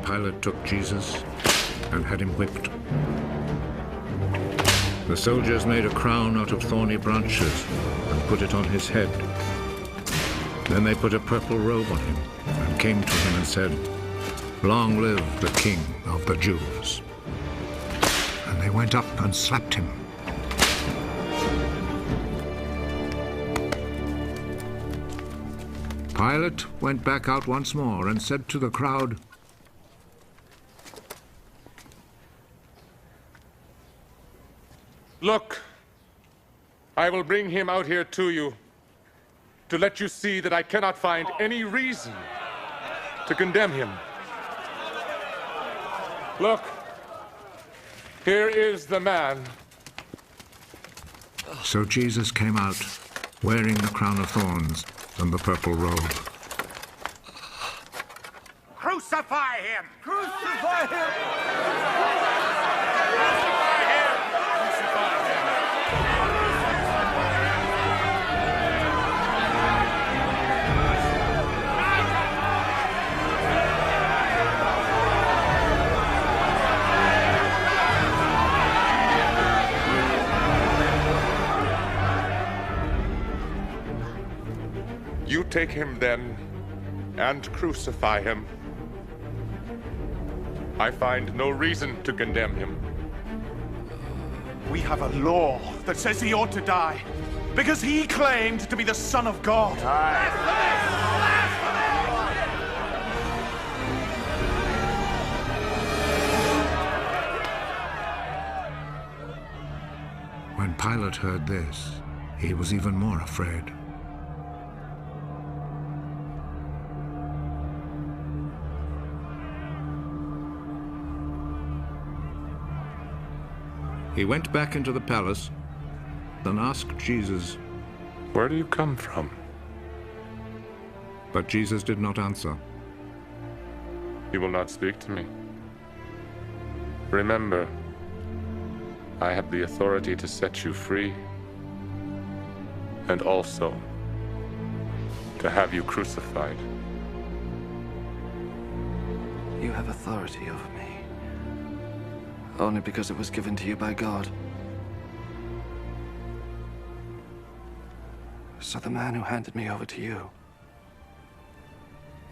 Pilate took Jesus and had him whipped. The soldiers made a crown out of thorny branches and put it on his head. Then they put a purple robe on him and came to him and said, "Long live the King of the Jews." And they went up and slapped him. Pilate went back out once more and said to the crowd, "Look, I will bring him out here to you to let you see that I cannot find any reason to condemn him. Look, here is the man." So Jesus came out, wearing the crown of thorns and the purple robe. Crucify him! Crucify him! You take him then and crucify him. I find no reason to condemn him. We have a law that says he ought to die because he claimed to be the Son of God. When Pilate heard this, he was even more afraid. He went back into the palace and asked Jesus, "Where do you come from?" But Jesus did not answer. You will not speak to me. Remember, I have the authority to set you free, and also to have you crucified. You have authority over me, only because it was given to you by God. So the man who handed me over to you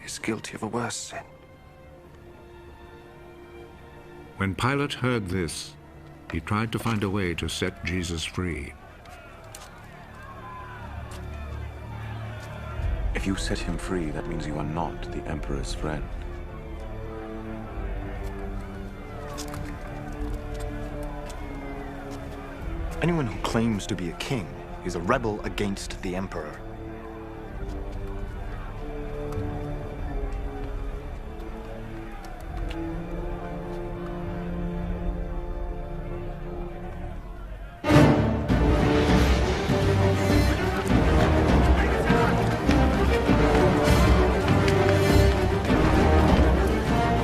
is guilty of a worse sin. When Pilate heard this, he tried to find a way to set Jesus free. If you set him free, that means you are not the Emperor's friend. Anyone who claims to be a king is a rebel against the Emperor.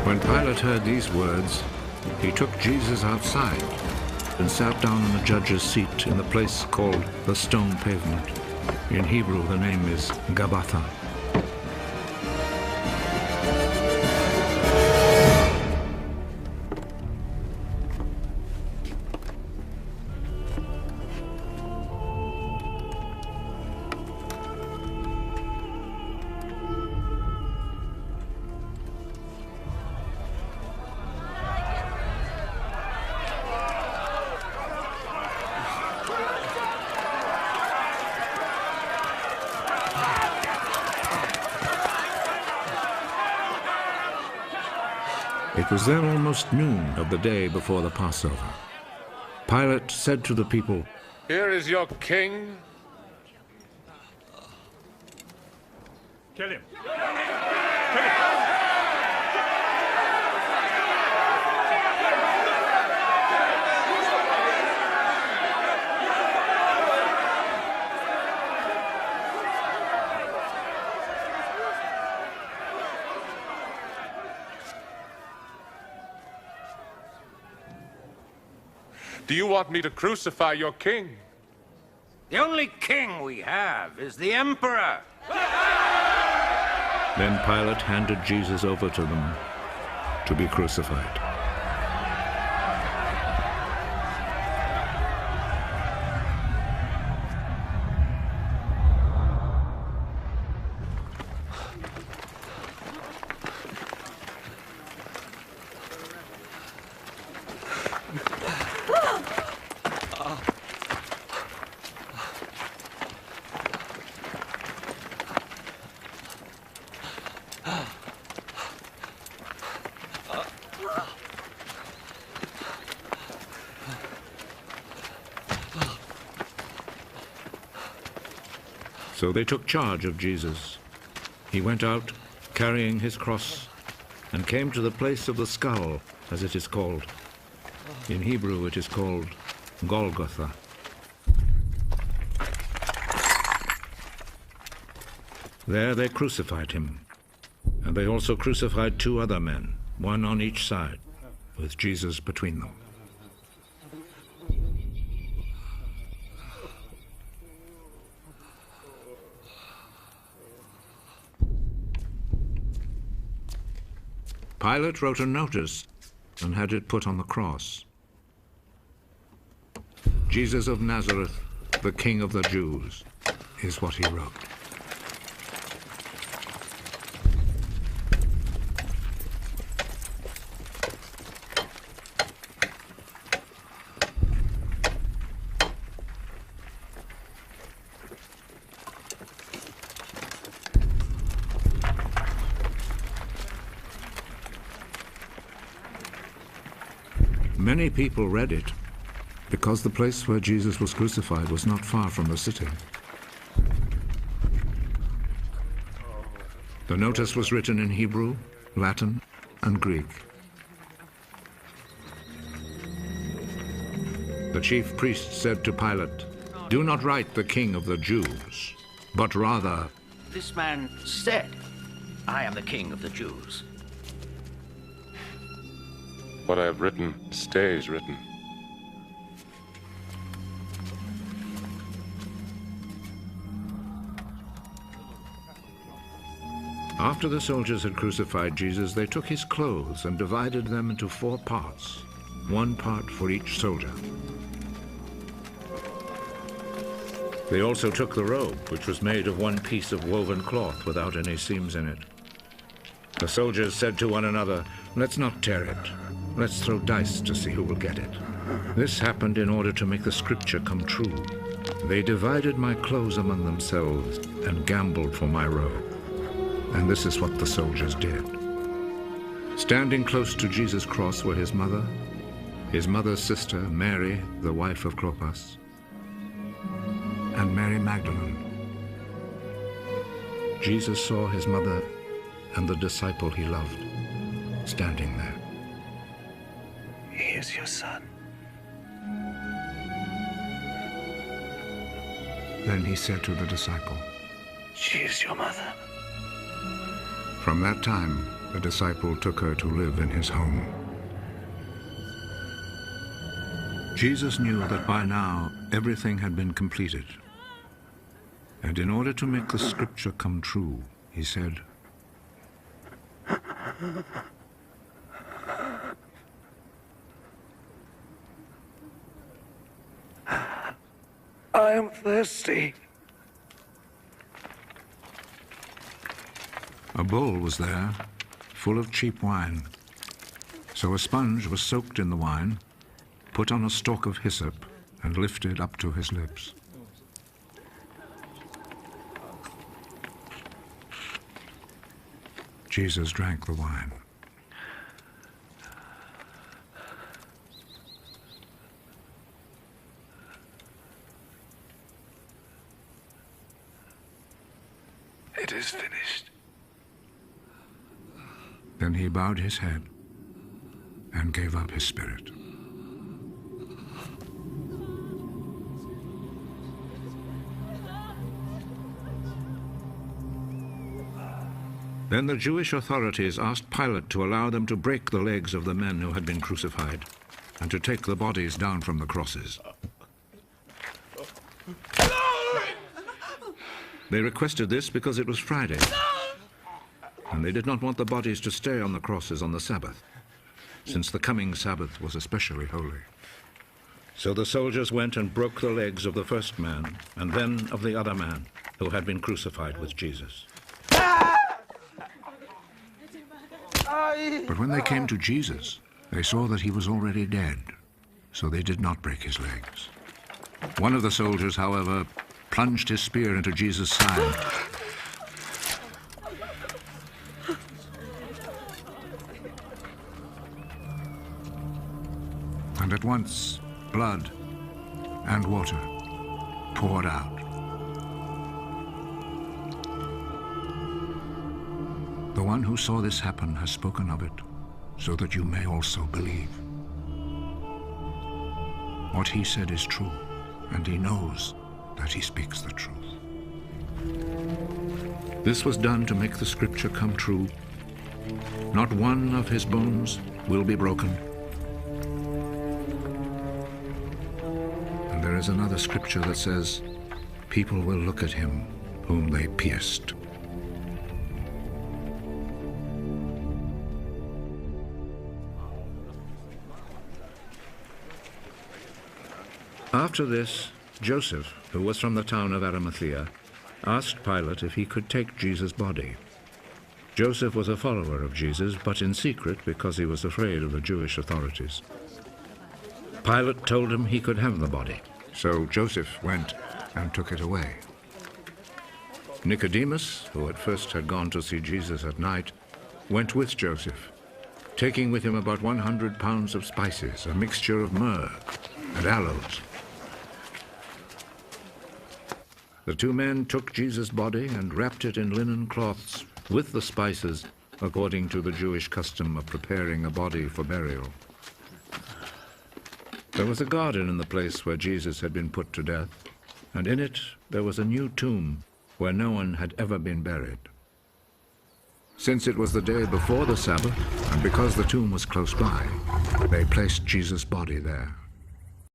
When Pilate heard these words, he took Jesus outside and sat down on the judge's seat in the place called the Stone Pavement. In Hebrew, the name is Gabbatha. It was then almost noon of the day before the Passover. Pilate said to the people, "Here is your king." Kill him. Do you want me to crucify your king? The only king we have is the Emperor. Then Pilate handed Jesus over to them to be crucified. So they took charge of Jesus. He went out, carrying his cross, and came to the place of the skull, as it is called. In Hebrew it is called Golgotha. There they crucified him, and they also crucified 2 other men, one on each side, with Jesus between them. Pilate wrote a notice and had it put on the cross. Jesus of Nazareth, the King of the Jews, is what he wrote. Many people read it because the place where Jesus was crucified was not far from the city. The notice was written in Hebrew, Latin, and Greek. The chief priest said to Pilate, "Do not write the King of the Jews, but rather..." This man said, "I am the King of the Jews." What I have written stays written. After the soldiers had crucified Jesus, they took his clothes and divided them into 4 parts, 1 part for each soldier. They also took the robe, which was made of 1 piece of woven cloth without any seams in it. The soldiers said to one another, "Let's not tear it. Let's throw dice to see who will get it." This happened in order to make the scripture come true. They divided my clothes among themselves and gambled for my robe. And this is what the soldiers did. Standing close to Jesus' cross were his mother's sister, Mary, the wife of Clopas, and Mary Magdalene. Jesus saw his mother and the disciple he loved standing there. He is your son. Then he said to the disciple, She is your mother. From that time, the disciple took her to live in his home. Jesus knew that by now everything had been completed. And in order to make the scripture come true, he said, I am thirsty. A bowl was there, full of cheap wine. So a sponge was soaked in the wine, put on a stalk of hyssop, and lifted up to his lips. Jesus drank the wine. It is finished. Then he bowed his head and gave up his spirit. Then the Jewish authorities asked Pilate to allow them to break the legs of the men who had been crucified and to take the bodies down from the crosses. They requested this because it was Friday, and they did not want the bodies to stay on the crosses on the Sabbath. since the coming Sabbath was especially holy. So the soldiers went and broke the legs of the first man, and then of the other man, who had been crucified with Jesus. But when they came to Jesus, they saw that he was already dead, so they did not break his legs. One of the soldiers, however, plunged his spear into Jesus' side. And at once, blood and water poured out. The one who saw this happen has spoken of it, so that you may also believe. What he said is true, and he knows that he speaks the truth. This was done to make the scripture come true. Not one of his bones will be broken. And there is another scripture that says, people will look at him whom they pierced. After this, Joseph, who was from the town of Arimathea, asked Pilate if he could take Jesus' body. Joseph was a follower of Jesus, but in secret because he was afraid of the Jewish authorities. Pilate told him he could have the body, so Joseph went and took it away. Nicodemus, who at first had gone to see Jesus at night, went with Joseph, taking with him about 100 pounds of spices, a mixture of myrrh and aloes. The two men took Jesus' body and wrapped it in linen cloths with the spices, according to the Jewish custom of preparing a body for burial. There was a garden in the place where Jesus had been put to death, and in it there was a new tomb where no one had ever been buried. Since it was the day before the Sabbath, and because the tomb was close by, they placed Jesus' body there.